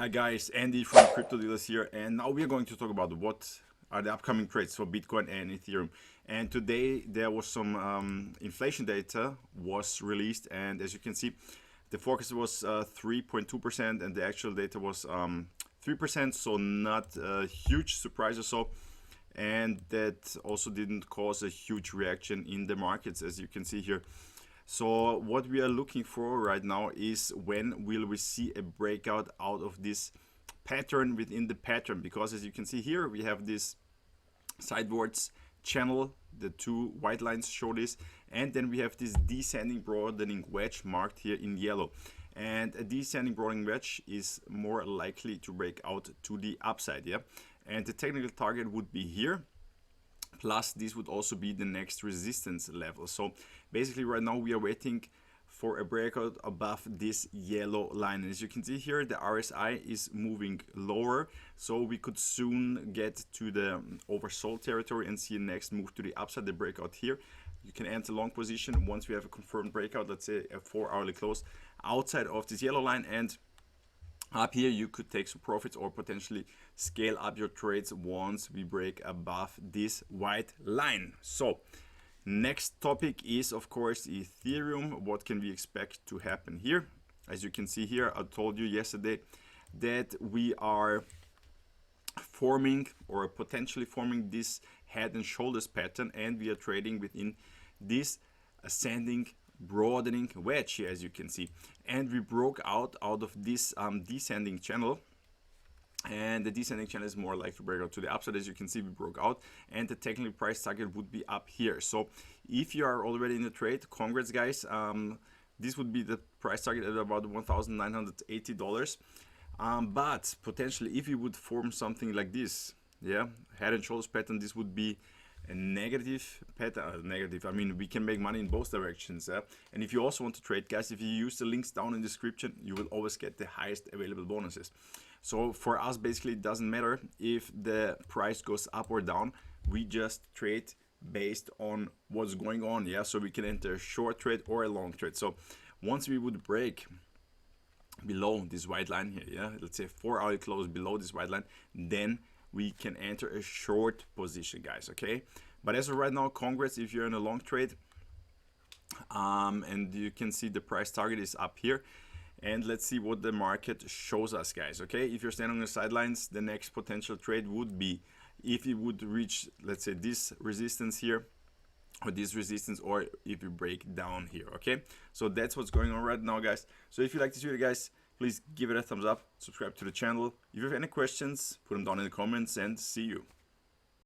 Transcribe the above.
Hi guys, Andy from Crypto Dealers here, and now we are going to talk about what are the upcoming trades for Bitcoin and Ethereum. And today there was some inflation data was released, and as you can see, the forecast was 3.2%, and the actual data was 3%, so not a huge surprise or so. And that also didn't cause a huge reaction in the markets, as you can see here. So what we are looking for right now is when will we see a breakout out of this pattern within the pattern, because as you can see here, we have this sidewards channel, the two white lines show this, and then we have this descending broadening wedge marked here in yellow. And a descending broadening wedge is more likely to break out to the upside, yeah. And the technical target would be here. Plus, this would also be the next resistance level. So basically right now we are waiting for a breakout above this yellow line. And as you can see here, the RSI is moving lower. So we could soon get to the oversold territory and see a next move to the upside, the breakout here. You can enter long position once we have a confirmed breakout, let's say a 4-hourly close outside of this yellow line, and up here you could take some profits or potentially scale up your trades once we break above this white line. So next topic is of course Ethereum. What can we expect to happen here? As you can see here, I told you yesterday that we are forming or potentially forming this head and shoulders pattern, and we are trading within this ascending broadening wedge here, as you can see, and we broke out of this descending channel, and the descending channel is more likely to break out to the upside. As you can see, we broke out, and the technical price target would be up here. So if you are already in the trade, congrats guys. This would be the price target at about $1,980, but potentially if you would form something like this, yeah, head and shoulders pattern, this would be a negative pattern. Negative, I mean, we can make money in both directions. And if you also want to trade, guys, if you use the links down in the description, you will always get the highest available bonuses. So for us, basically, it doesn't matter if the price goes up or down. We just trade based on what's going on. Yeah, so we can enter a short trade or a long trade. So once we would break below this white line here, yeah, let's say 4-hourly close below this white line, then we can enter a short position, guys. Okay, but as of right now, congrats if you're in a long trade. And you can see the price target is up here, and let's see what the market shows us, guys. Okay, if you're standing on the sidelines, the next potential trade would be if it would reach, let's say, this resistance here or this resistance, or if you break down here. Okay, so that's what's going on right now, guys. So if you like this video, guys, please give it a thumbs up, subscribe to the channel. If you have any questions, put them down in the comments, and see you.